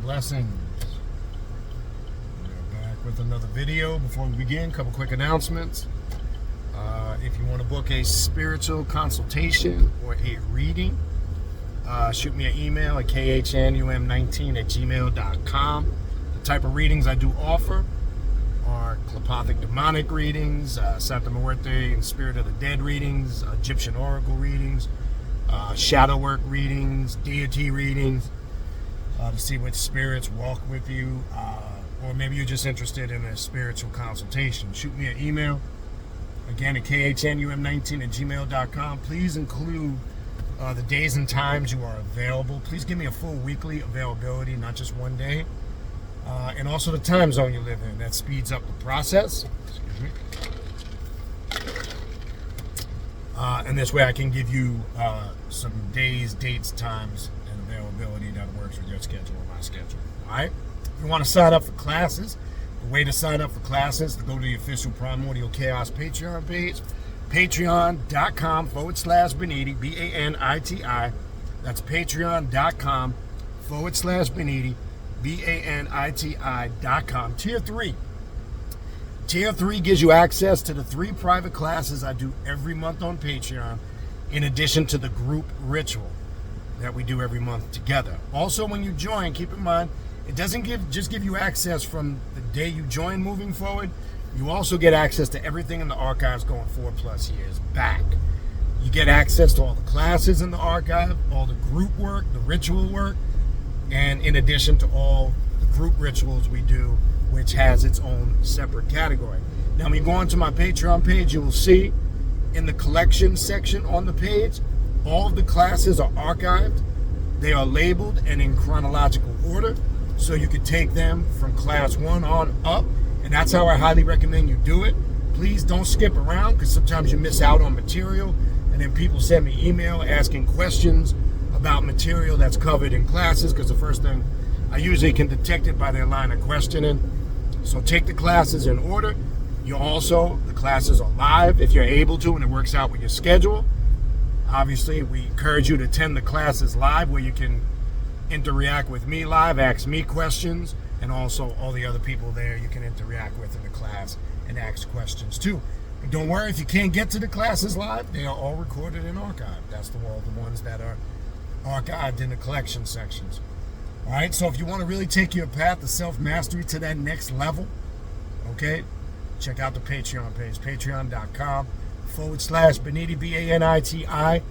Blessings. We're back with another video. Before we begin, a couple quick announcements. If you want to book a spiritual consultation or a reading, shoot me an email at khnum19@gmail.com. The type of readings I do offer are telepathic demonic readings, Santa Muerte and Spirit of the Dead readings, Egyptian oracle readings, shadow work readings, deity readings, to see what spirits walk with you, or maybe you're just interested in a spiritual consultation. Shoot me an email, again, at khnum19@gmail.com. Please include the days and times you are available. Please give me a full weekly availability, not just one day. And also the time zone you live in. That speeds up the process. Excuse me. And this way I can give you some days, dates, times, and availability that works with your schedule or my schedule. All right? If you want to sign up for classes, the way to sign up for classes is to go to the official Primordial Chaos Patreon page, patreon.com/Baniti, Baniti. That's patreon.com/Baniti, Baniti.com. Tier 3. Tier 3 gives you access to the 3 private classes I do every month on Patreon, in addition to the group ritual that we do every month together. Also, when you join, keep in mind, it doesn't just give you access from the day you join moving forward. You also get access to everything in the archives going 4+ years back. You get access to all the classes in the archive, all the group work, the ritual work, and in addition to all the group rituals we do, which has its own separate category. Now, when you go onto my Patreon page, you will see in the collection section on the page, all of the classes are archived. They are labeled and in chronological order, so you can take them from class 1 on up, and that's how I highly recommend you do it. Please don't skip around, because sometimes you miss out on material, and then people send me email asking questions about material that's covered in classes, because the first thing I usually can detect it by their line of questioning. So take the classes in order. The classes are live if you're able to and it works out with your schedule. Obviously, we encourage you to attend the classes live, where you can interact with me live, ask me questions, and also all the other people there you can interact with in the class and ask questions too. But don't worry if you can't get to the classes live, they are all recorded and archived. That's the ones that are archived in the collection sections. All right, so if you want to really take your path to self-mastery to that next level, okay, check out the Patreon page, patreon.com/Baniti, Baniti.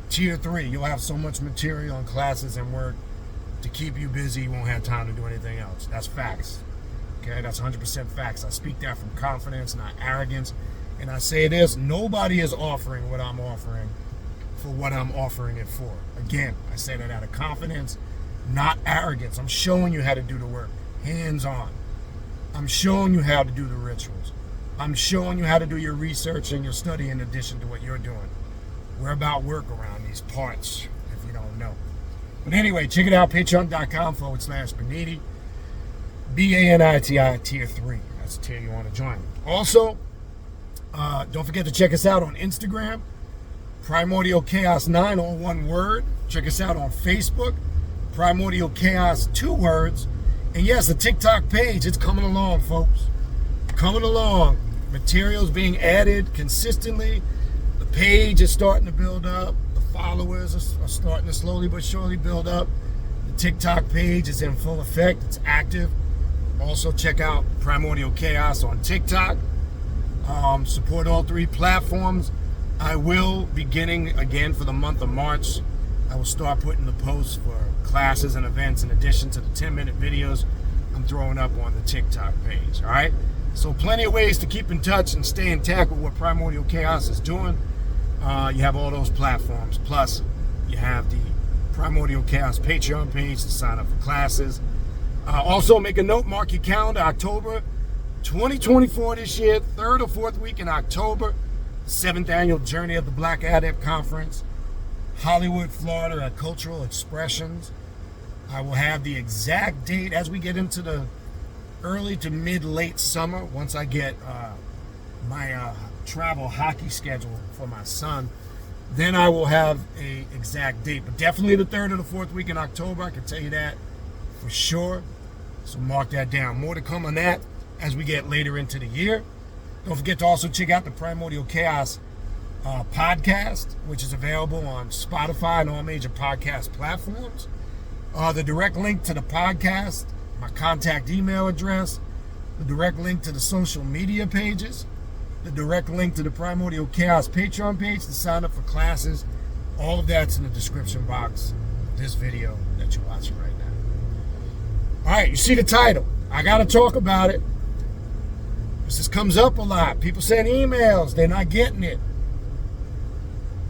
Tier 3, you'll have so much material and classes and work to keep you busy, you won't have time to do anything else. That's facts. Okay, that's 100% facts. I speak that from confidence, not arrogance. And I say this, nobody is offering what I'm offering for what I'm offering it for. Again, I say that out of confidence, not arrogance. I'm showing you how to do the work, hands-on. I'm showing you how to do the rituals. I'm showing you how to do your research and your study in addition to what you're doing. We're about work around these parts, if you don't know. But anyway, check it out, patreon.com/Baniti, Baniti, tier 3. That's the tier you want to join. Also, don't forget to check us out on Instagram, Primordial Chaos 9, all one word. Check us out on Facebook, Primordial Chaos, 2 words. And yes, the TikTok page, it's coming along, folks. Coming along. Materials being added consistently. The page is starting to build up. The followers are starting to slowly but surely build up. The TikTok page is in full effect. It's active. Also, check out Primordial Chaos on TikTok. Support all 3 platforms. I will, beginning again for the month of March, I will start putting the posts for classes and events in addition to the 10-minute videos I'm throwing up on the TikTok page. All right? So plenty of ways to keep in touch and stay intact with what Primordial Chaos is doing. You have all those platforms. Plus, you have the Primordial Chaos Patreon page to sign up for classes. Also, make a note, mark your calendar, October 2024 this year, 3rd or 4th week in October, 7th annual Journey of the Black Adept Conference, Hollywood, Florida, at Cultural Expressions. I will have the exact date as we get into the early to mid-late summer, once I get my travel hockey schedule for my son. Then I will have a exact date, but definitely the 3rd or the 4th week in October, I can tell you that for sure. So mark that down. More to come on that as we get later into the year. Don't forget to also check out the Primordial Chaos podcast, which is available on Spotify and all major podcast platforms. The direct link to the podcast, my contact email address, the direct link to the social media pages, the direct link to the Primordial Chaos Patreon page to sign up for classes. All of that's in the description box of this video that you're watching right now. All right, you see the title. I got to talk about it. This comes up a lot. People send emails. They're not getting it.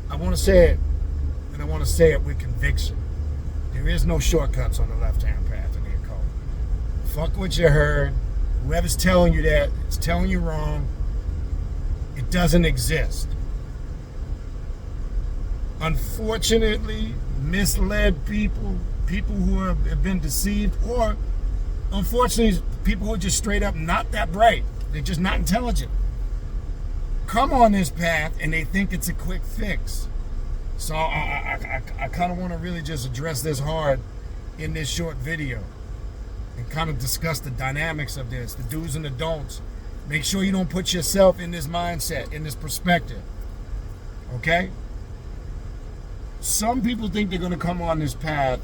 I want to say it, and I want to say it with conviction. There is no shortcuts on the left-hand path in your code. Fuck what you heard. Whoever's telling you that, it's telling you wrong. It doesn't exist. Unfortunately, misled people who have been deceived, or unfortunately, people who are just straight up not that bright. They're just not intelligent. Come on this path and they think it's a quick fix. So I kind of want to really just address this hard in this short video and kind of discuss the dynamics of this, the do's and the don'ts. Make sure you don't put yourself in this mindset, in this perspective. Okay? Some people think they're going to come on this path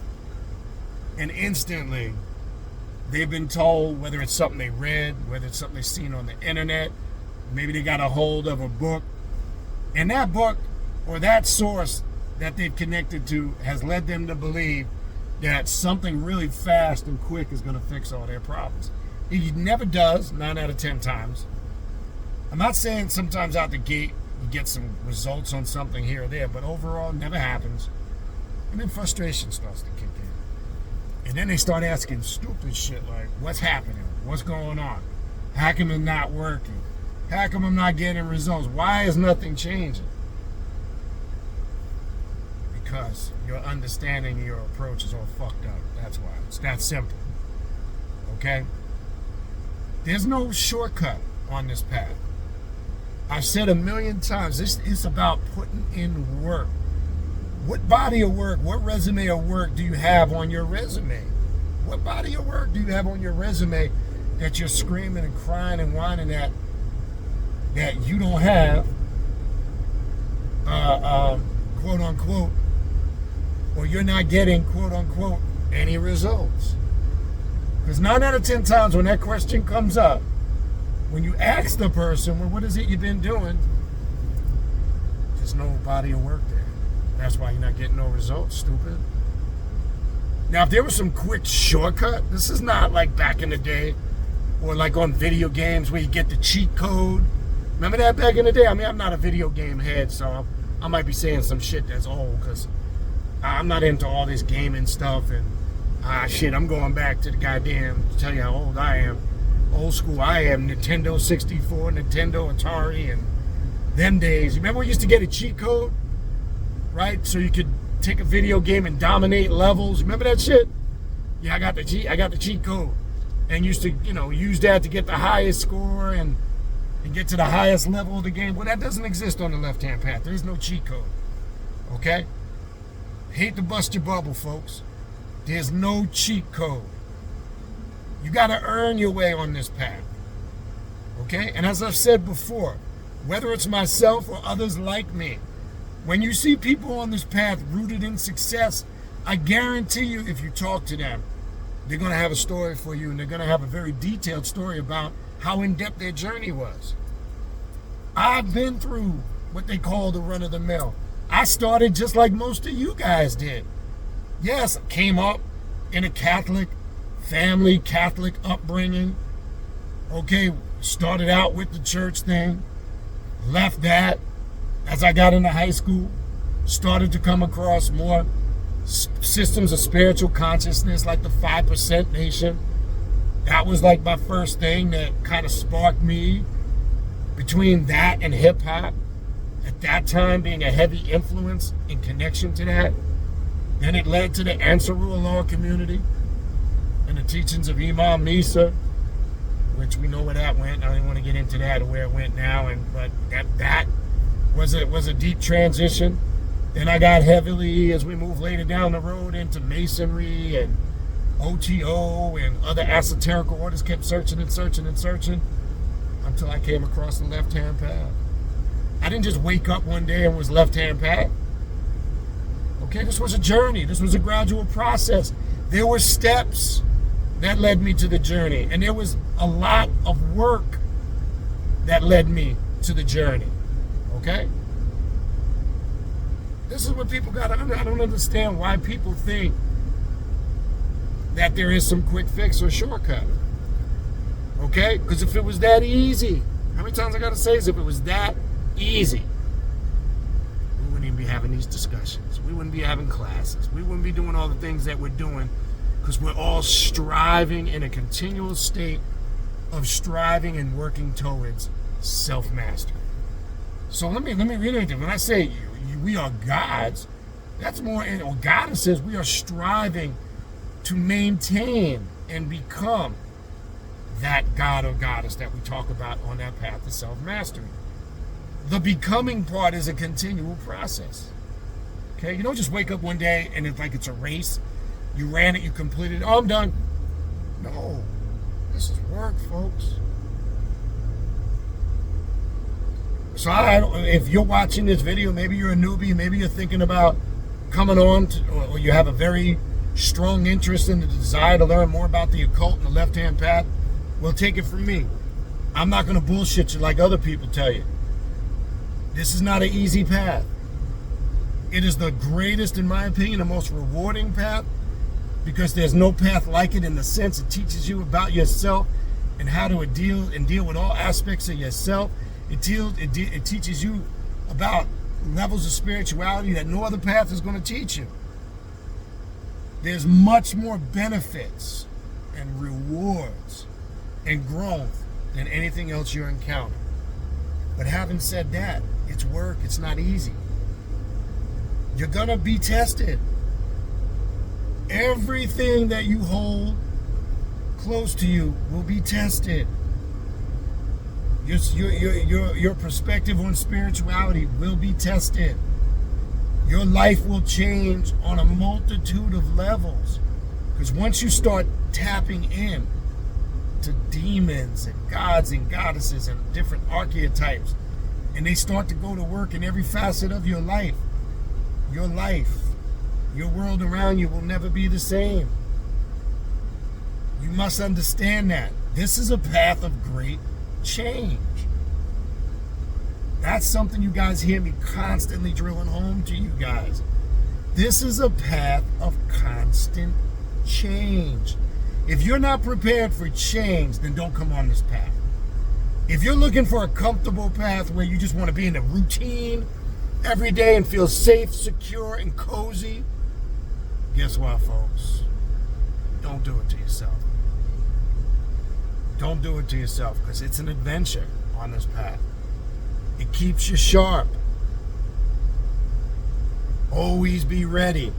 and instantly they've been told, whether it's something they read, whether it's something they've seen on the internet, maybe they got a hold of a book, and that book or that source that they've connected to has led them to believe that something really fast and quick is going to fix all their problems. It never does, 9 out of 10 times. I'm not saying sometimes out the gate you get some results on something here or there, but overall, it never happens. And then frustration starts to kick in. And then they start asking stupid shit like, what's happening? What's going on? How come it's not working? How come I'm not getting results? Why is nothing changing? Because your understanding, your approach is all fucked up. That's why. It's that simple. Okay? There's no shortcut on this path. I've said a million times, this is about putting in work. What body of work, what resume of work do you have on your resume? What body of work do you have on your resume that you're screaming and crying and whining at that you don't have, quote unquote, or you're not getting, quote unquote, any results? Because 9 out of 10 times when that question comes up, when you ask the person, well, what is it you've been doing? There's no body of work there. That's why you're not getting no results, stupid. Now, if there was some quick shortcut, this is not like back in the day, or like on video games where you get the cheat code. Remember that back in the day? I mean, I'm not a video game head, so I might be saying some shit that's old, because I'm not into all this gaming stuff, and shit, I'm going back to the goddamn, to tell you how old I am. Old school I am, Nintendo 64, Nintendo Atari, and them days. You remember we used to get a cheat code? Right? So you could take a video game and dominate levels. Remember that shit? Yeah, I got the cheat code. And used to, use that to get the highest score and get to the highest level of the game. Well, that doesn't exist on the left-hand path. There is no cheat code. Okay? Hate to bust your bubble, folks. There's no cheat code. You got to earn your way on this path. Okay? And as I've said before, whether it's myself or others like me, when you see people on this path rooted in success, I guarantee you if you talk to them, they're going to have a story for you, and they're going to have a very detailed story about how in-depth their journey was. I've been through what they call the run-of-the-mill. I started just like most of you guys did. Yes, I came up in a Catholic family, Catholic upbringing. Okay, started out with the church thing, left that. As I got into high school, started to come across more systems of spiritual consciousness like the 5% Nation. That was like my first thing that kind of sparked me. Between that and hip hop, at that time being a heavy influence in connection to that, then it led to the Ansarullah community and the teachings of Imam Nisa, which we know where that went. I don't want to get into that or where it went now, but that was a deep transition. Then I got heavily, as we move later down the road, into Masonry and OTO and other esoteric orders, kept searching and searching and searching until I came across the left-hand path. I didn't just wake up one day and was left-hand path. Okay, this was a journey. This was a gradual process. There were steps that led me to the journey, and there was a lot of work that led me to the journey. Okay? This is what people got to understand. I don't understand why people think that there is some quick fix or shortcut. Okay? Because if it was that easy, how many times I got to say this? If it was that easy, we wouldn't even be having these discussions. We wouldn't be having classes. We wouldn't be doing all the things that we're doing, because we're all striving in a continual state of striving and working towards self-mastery. So let me reiterate that. When I say we are gods, that's more, or goddesses, we are striving to maintain and become that god or goddess that we talk about on that path to self-mastery. The becoming part is a continual process. Okay, you don't just wake up one day and it's like it's a race. You ran it, you completed it, oh, I'm done. No, this is work, folks. So if you're watching this video, maybe you're a newbie, maybe you're thinking about coming on to, or you have a very strong interest in the desire to learn more about the occult and the left-hand path, well, take it from me. I'm not going to bullshit you like other people tell you. This is not an easy path. It is the greatest, in my opinion, the most rewarding path, because there's no path like it in the sense it teaches you about yourself and how to deal with all aspects of yourself. It teaches you about levels of spirituality that no other path is going to teach you. There's much more benefits and rewards and growth than anything else you encounter. But having said that, it's work. It's not easy. You're going to be tested. Everything that you hold close to you will be tested. Your perspective on spirituality will be tested. Your life will change on a multitude of levels. Because once you start tapping in to demons and gods and goddesses and different archetypes, and they start to go to work in every facet of your life, your world around you will never be the same. You must understand that. This is a path of great change. That's something you guys hear me constantly drilling home to you guys. This is a path of constant change. If you're not prepared for change, then don't come on this path. If you're looking for a comfortable path where you just want to be in a routine every day and feel safe, secure, and cozy, guess what, folks? Don't do it to yourself. Don't do it to yourself, because it's an adventure on this path. It keeps you sharp. Always be ready.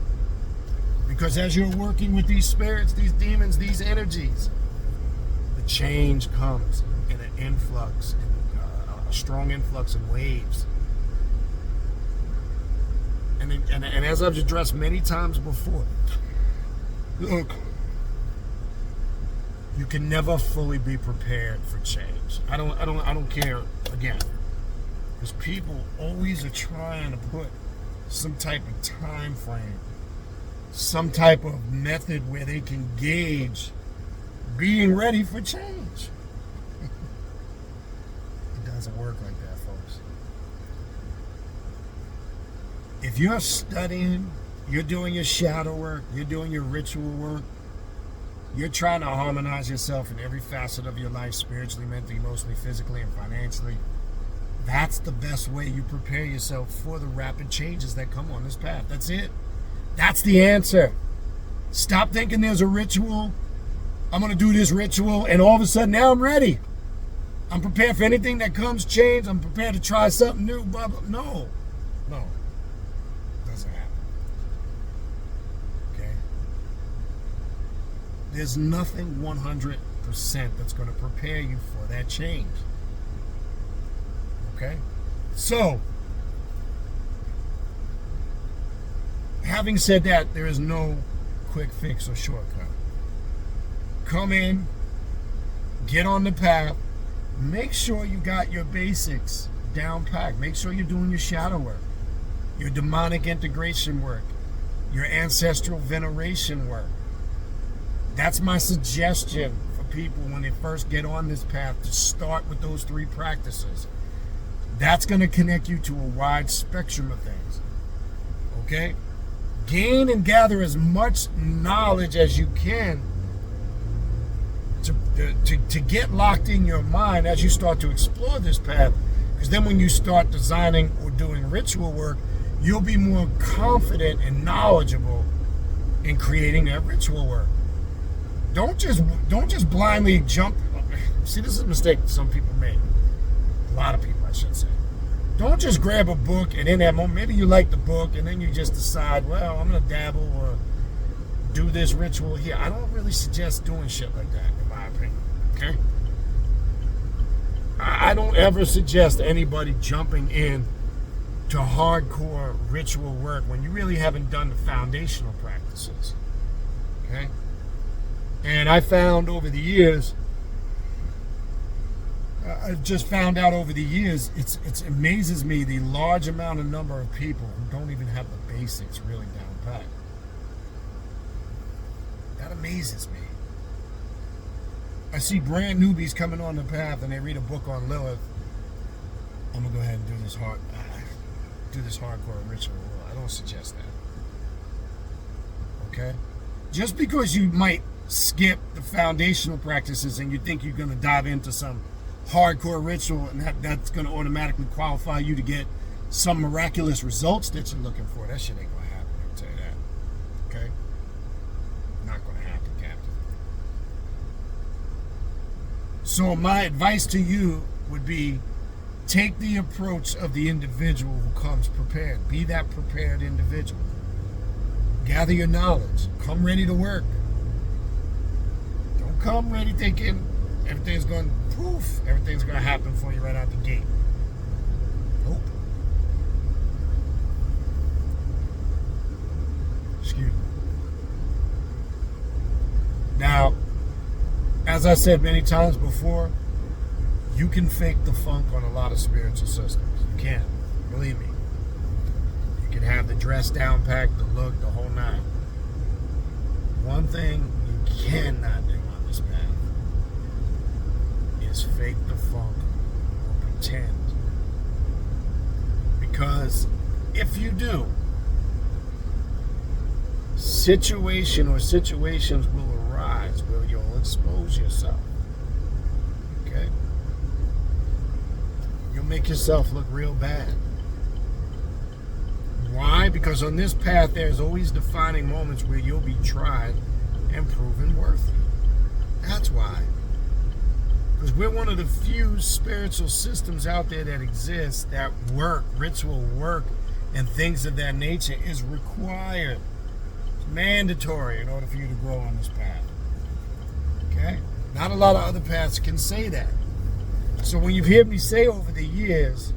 Because as you're working with these spirits, these demons, these energies, the change comes in an influx, a strong influx in waves. And as I've addressed many times before, look, you can never fully be prepared for change. I don't care, again, because people always are trying to put some type of time frame, some type of method where they can gauge being ready for change. It doesn't work like that, folks. If you're studying, you're doing your shadow work, you're doing your ritual work, you're trying to harmonize yourself in every facet of your life, spiritually, mentally, emotionally, physically, and financially, that's the best way you prepare yourself for the rapid changes that come on this path. That's it. That's the answer. Stop thinking there's a ritual. I'm going to do this ritual, and all of a sudden, now I'm ready. I'm prepared for anything that comes, change. I'm prepared to try something new, blah, blah. No. It doesn't happen. Okay? There's nothing 100% that's going to prepare you for that change. Okay? So, having said that, there is no quick fix or shortcut. come in, get on the path, make sure you got your basics down packed. Make sure you're doing your shadow work, your demonic integration work, your ancestral veneration work. That's my suggestion for people when they first get on this path, to start with those 3 practices. That's going to connect you to a wide spectrum of things. Okay? Gain and gather as much knowledge as you can to get locked in your mind as you start to explore this path. Because then when you start designing or doing ritual work, you'll be more confident and knowledgeable in creating that ritual work. Don't just blindly jump. See, this is a mistake some people make. A lot of people, I should say. Don't just grab a book and in that moment, maybe you like the book and then you just decide, well, I'm going to dabble or do this ritual here. I don't really suggest doing shit like that, in my opinion. Okay? I don't ever suggest anybody jumping in to hardcore ritual work when you really haven't done the foundational practices. Okay? And I found over the years, I've just found out over the years, it amazes me the large number of people who don't even have the basics really down pat. That amazes me. I see brand newbies coming on the path and they read a book on Lilith. I'm gonna go ahead and do this hardcore ritual. I don't suggest that. Okay? Just because you might skip the foundational practices and you think you're gonna dive into some hardcore ritual and that's gonna automatically qualify you to get some miraculous results that you're looking for, that shit ain't gonna happen. I can tell you that. Okay? Not gonna happen, Captain. So my advice to you would be, take the approach of the individual who comes prepared. Be that prepared individual. Gather your knowledge. Come ready to work. Don't come ready thinking everything's going to happen for you right out the gate. Nope. Excuse me. Now, as I said many times before, you can fake the funk on a lot of spiritual systems. You can. Believe me. You can have the dress down packed, the look, the whole nine. One thing you cannot do on this path is fake the funk or pretend. Because if you do, situations will arise where you'll expose yourself. Okay? You'll make yourself look real bad. Why? Because on this path, there's always defining moments where you'll be tried and proven worthy. That's why. Because we're one of the few spiritual systems out there that exist that work, ritual work, and things of that nature is required. It's mandatory in order for you to grow on this path. Okay? Not a lot of other paths can say that. So when you've heard me say over the years,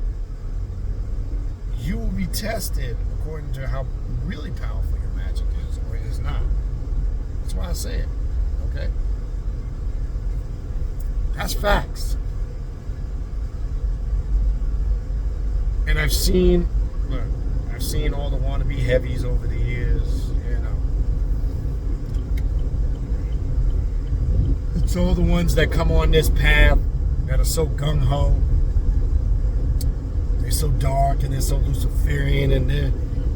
you will be tested according to how really powerful your magic is or is not. That's why I say it. Okay? That's facts. And I've seen all the wannabe heavies over the years, you know. It's all the ones that come on this path that are so gung-ho. They're so dark and they're so Luciferian and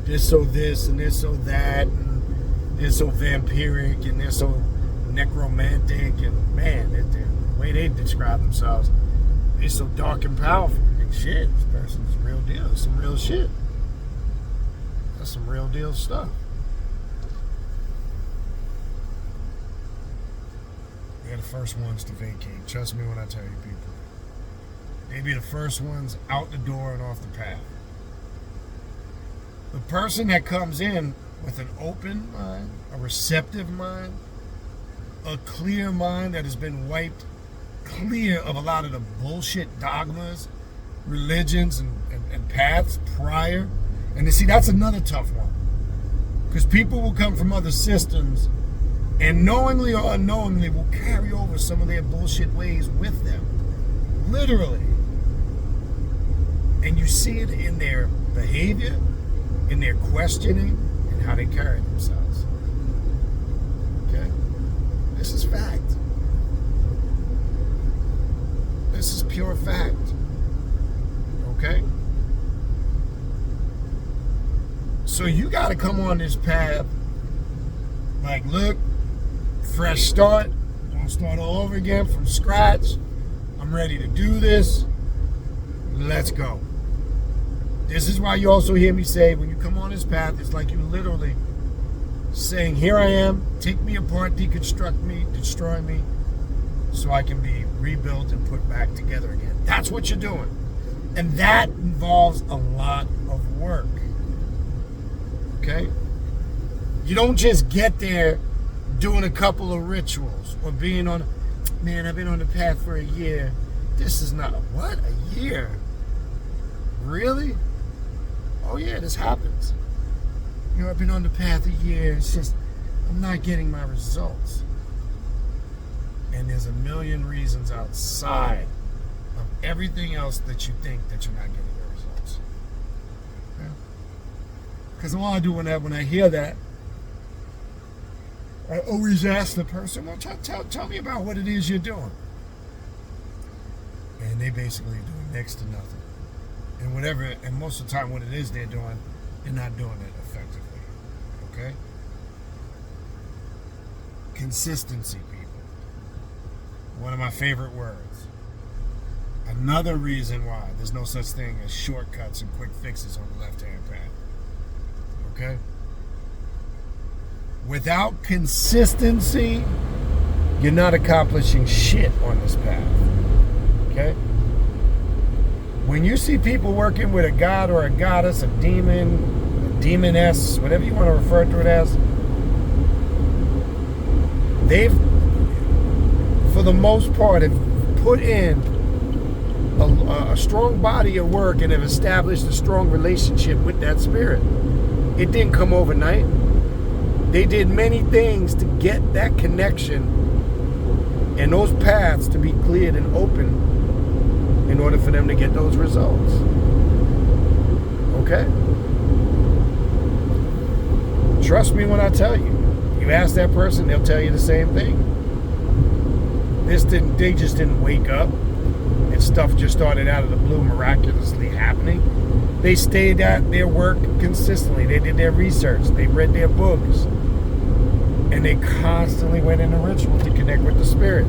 they're so this and they're so that and they're so vampiric and they're so necromantic and man, the way they describe themselves, they're so dark and powerful. And shit, this person's the real deal. It's some real shit. That's some real deal stuff. They're the first ones to vacate. Trust me when I tell you, people. They be the first ones out the door and off the path. The person that comes in with an open mind, a receptive mind, a clear mind that has been wiped clear of a lot of the bullshit dogmas, religions, and paths prior. And you see, that's another tough one. Because people will come from other systems and knowingly or unknowingly will carry over some of their bullshit ways with them. Literally. And you see it in their behavior, in their questioning, and how they carry themselves. Okay? This is fact. This is pure fact. Okay? So you got to come on this path like, look, fresh start. I'll start all over again from scratch. I'm ready to do this. Let's go. This is why you also hear me say, when you come on this path, it's like you literally saying, here I am, take me apart, deconstruct me, destroy me, so I can be rebuilt and put back together again. That's what you're doing. And that involves a lot of work. Okay? You don't just get there doing a couple of rituals or being on, man, I've been on the path for a year. This is not, what, a year? Really? Oh yeah, this happens. You know, I've been on the path a year. It's just, I'm not getting my results. And there's a million reasons outside of everything else that you think that you're not getting your results. Because all I do when I hear that, I always ask the person, well, tell me about what it is you're doing. And they basically do next to nothing. And most of the time what it is they're doing, they're not doing it effectively. Okay? Consistency, people. One of my favorite words. Another reason why there's no such thing as shortcuts and quick fixes on the left-hand path. Okay? Without consistency, you're not accomplishing shit on this path. Okay? When you see people working with a god or a goddess, a demon, a demoness, whatever you want to refer to it as, they've, for the most part, have put in a strong body of work and have established a strong relationship with that spirit. It didn't come overnight. They did many things to get that connection and those paths to be cleared and open in order for them to get those results. Okay? Trust me when I tell you. You ask that person, they'll tell you the same thing. They just didn't wake up and stuff just started out of the blue miraculously happening. They stayed at their work consistently. They did their research. They read their books. And they constantly went in a ritual to connect with the spirit.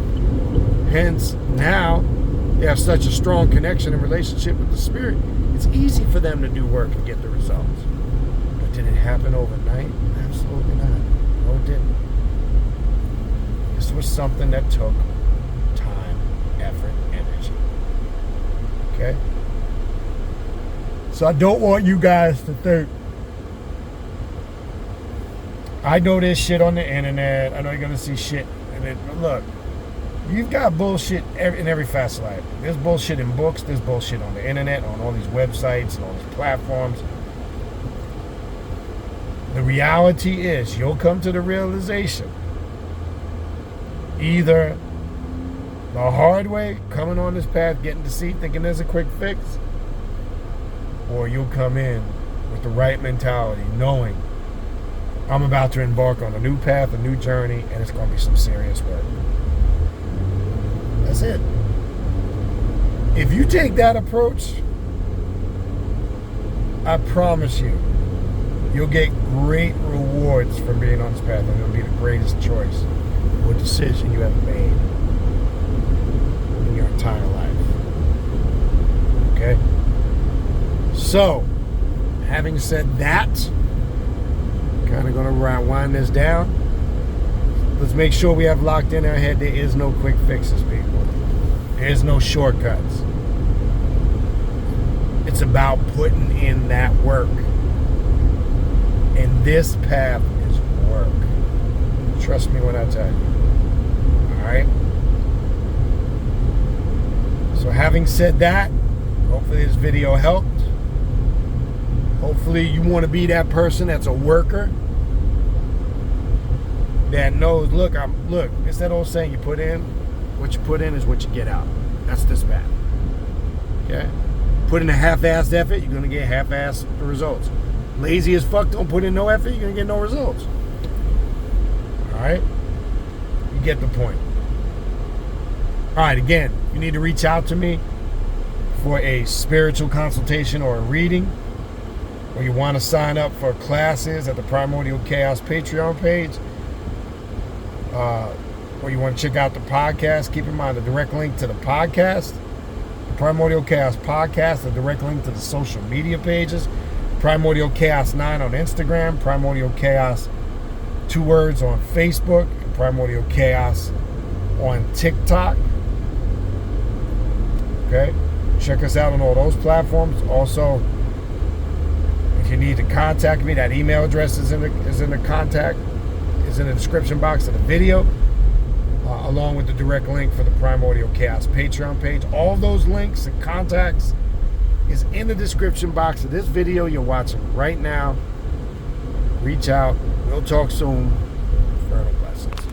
Hence, now they have such a strong connection and relationship with the spirit. It's easy for them to do work and get the results. But did it happen overnight? Absolutely not. No, it didn't. This was something that took time, effort, energy. Okay? So I don't want you guys to think, I know there's shit on the internet. I know you're going to see shit. And look, you've got bullshit in every facet of life. There's bullshit in books. There's bullshit on the internet, on all these websites and all these platforms. The reality is you'll come to the realization, either the hard way, coming on this path, getting deceived, thinking there's a quick fix, or you'll come in with the right mentality, knowing I'm about to embark on a new path, a new journey, and it's going to be some serious work. That's it. If you take that approach, I promise you, you'll get great rewards from being on this path, and it'll be the greatest choice or decision you ever made in your entire life. Okay? So, having said that, kind of going to wind this down. Let's make sure we have locked in our head there is no quick fixes, people. There is no shortcuts. It's about putting in that work. And this path is work. Trust me when I tell you. Alright? So having said that, hopefully this video helped. Hopefully you want to be that person that's a worker. that knows, look, it's that old saying, what you put in is what you get out. That's this bad. Okay? Put in a half-assed effort, you're gonna get half-assed results. Lazy as fuck, don't put in no effort, you're gonna get no results. Alright? You get the point. Alright, again, you need to reach out to me for a spiritual consultation or a reading, or you want to sign up for classes at the Primordial Chaos Patreon page, or you want to check out the podcast, keep in mind the direct link to the podcast, the Primordial Chaos Podcast, the direct link to the social media pages, Primordial Chaos 9 on Instagram, Primordial Chaos 2 words on Facebook, and Primordial Chaos on TikTok. Okay? Check us out on all those platforms. Also, if you need to contact me, that email address is in the description box of the video, along with the direct link for the Primordial Chaos Patreon page. All of those links and contacts is in the description box of this video you're watching right now. Reach out. We'll talk soon. Fertile blessings.